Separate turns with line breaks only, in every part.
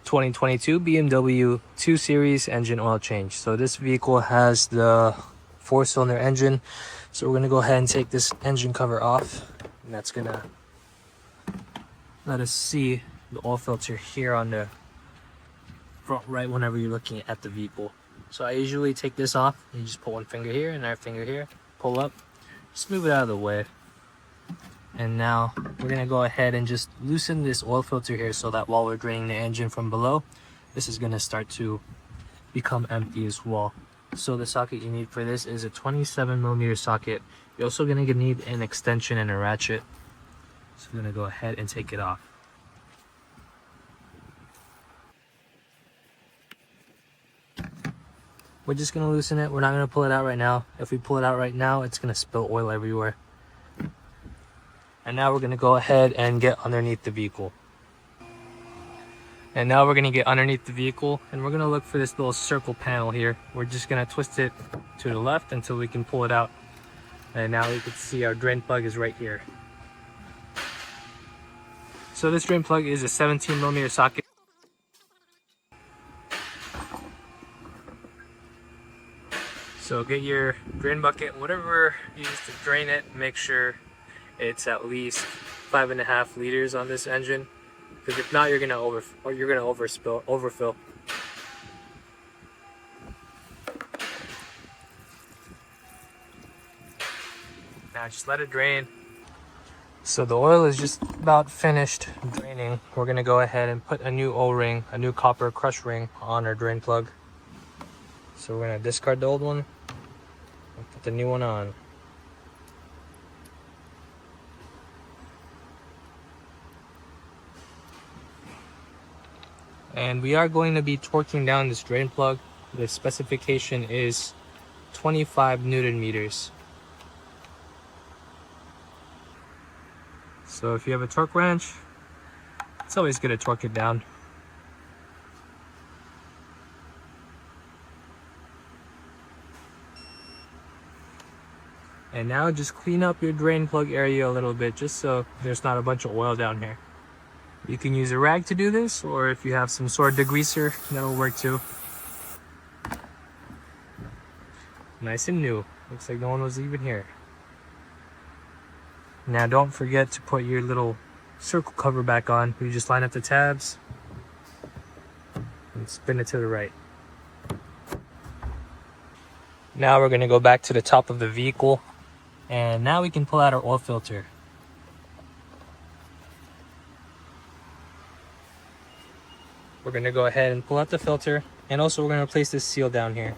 2022 BMW 2 Series engine oil change. So this vehicle has the 4-cylinder engine. So we're gonna go ahead and take this engine cover off, and that's gonna let us see the oil filter here on the front right whenever you're looking at the vehicle. So I usually take this off. You just put one finger here and another finger here, pull up, just move it out of the way. And now we're gonna go ahead and just loosen this oil filter here so that while we're draining the engine from below, this is gonna start to become empty as well. So the socket you need for this is a 27mm socket. You're also gonna need an extension and a ratchet. So I'm gonna go ahead and take it off. We're just gonna loosen it. We're not gonna pull it out right now. If we pull it out right now, it's gonna spill oil everywhere. And now we're gonna go ahead and get underneath the vehicle. And now we're gonna get underneath the vehicle and we're gonna look for this little circle panel here. We're just gonna twist it to the left until we can pull it out. And now we can see our drain plug is right here. So this drain plug is a 17mm socket. So get your drain bucket, whatever you use to drain it, make sure it's at least 5.5 liters on this engine, because if not, you're gonna overfill. Now just let it drain. So the oil is just about finished draining. We're gonna go ahead and put a new O-ring, a new copper crush ring on our drain plug. So we're gonna discard the old one and put the new one on. And we are going to be torquing down this drain plug. The specification is 25 Newton meters. So if you have a torque wrench, it's always good to torque it down. And now just clean up your drain plug area a little bit, just so there's not a bunch of oil down here. You can use a rag to do this, or if you have some sort of degreaser, that'll work too. Nice and new. Looks like no one was even here. Now don't forget to put your little circle cover back on. You just line up the tabs and spin it to the right. Now we're going to go back to the top of the vehicle, and now we can pull out our oil filter. We're going to go ahead and pull out the filter, and also we're going to replace this seal down here.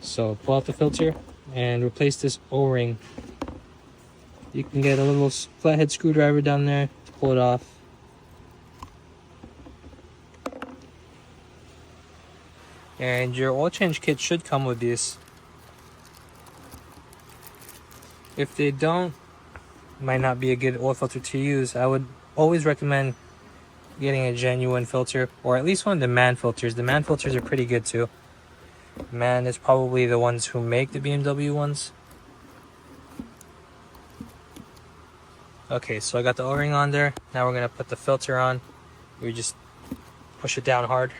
So pull out the filter and replace this O-ring. You can get a little flathead screwdriver down there to pull it off. And your oil change kit should come with this. If they don't, it might not be a good oil filter to use. I would always recommend getting a genuine filter, or at least one of the MAN filters. The MAN filters are pretty good too. MAN is probably the ones who make the BMW ones. Okay, so I got the O-ring on there. Now we're gonna put the filter on. We just push it down hard.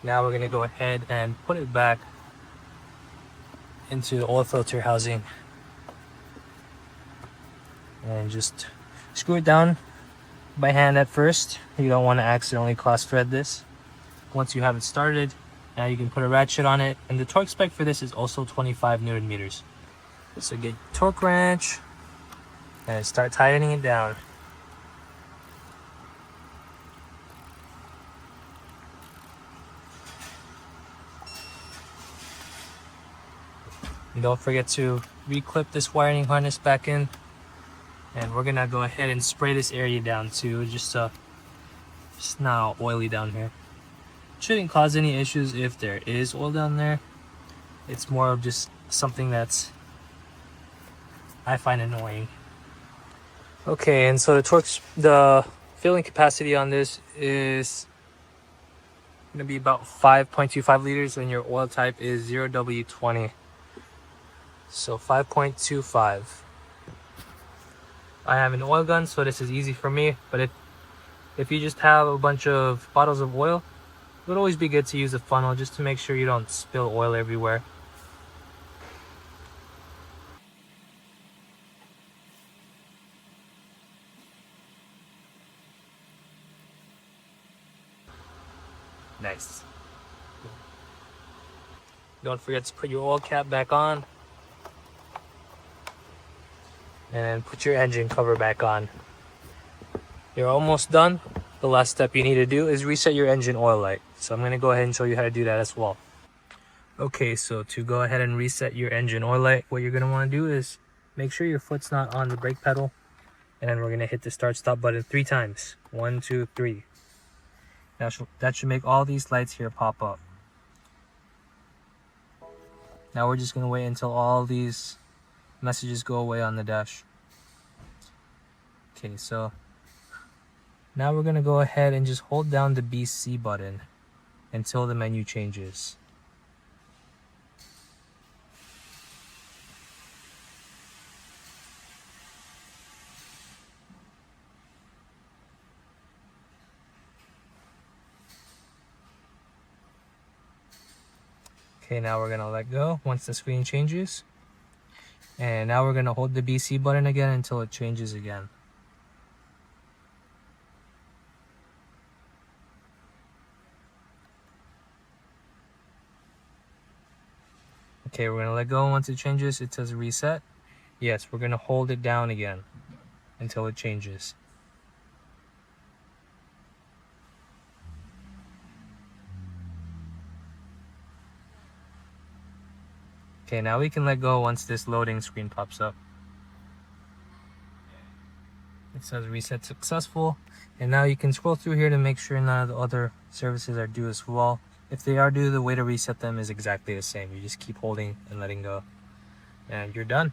Now we're gonna go ahead and put it back into the oil filter housing. And just screw it down by hand at first. You don't want to accidentally cross thread this. Once you have it started, now you can put a ratchet on it. And the torque spec for this is also 25 Newton meters. So get your torque wrench and start tightening it down. And don't forget to re-clip this wiring harness back in. And we're gonna go ahead and spray this area down too, just it's not all oily down here. Shouldn't cause any issues if there is oil down there. It's more of just something that's I find annoying. Okay, and so the filling capacity on this is gonna be about 5.25 liters, and your oil type is 0W20. So 5.25. I have an oil gun, so this is easy for me, but if you just have a bunch of bottles of oil, it would always be good to use a funnel just to make sure you don't spill oil everywhere. Nice. Don't forget to put your oil cap back on. And put your engine cover back on. You're almost done. The last step you need to do is reset your engine oil light. So I'm going to go ahead and show you how to do that as well. Okay, so to go ahead and reset your engine oil light, what you're going to want to do is make sure your foot's not on the brake pedal. And then we're going to hit the start stop button 3 times. 1, 2, 3. That should make all these lights here pop up. Now we're just going to wait until all these messages go away on the dash. Okay, so now we're going to go ahead and just hold down the BC button until the menu changes. Okay, now we're going to let go once the screen changes. And now we're going to hold the BC button again until it changes again. Okay, we're going to let go once it changes. It says reset. Yes, we're going to hold it down again until it changes. Okay, now we can let go once this loading screen pops up. It says reset successful. And now you can scroll through here to make sure none of the other services are due as well. If they are due, the way to reset them is exactly the same. You just keep holding and letting go. And you're done.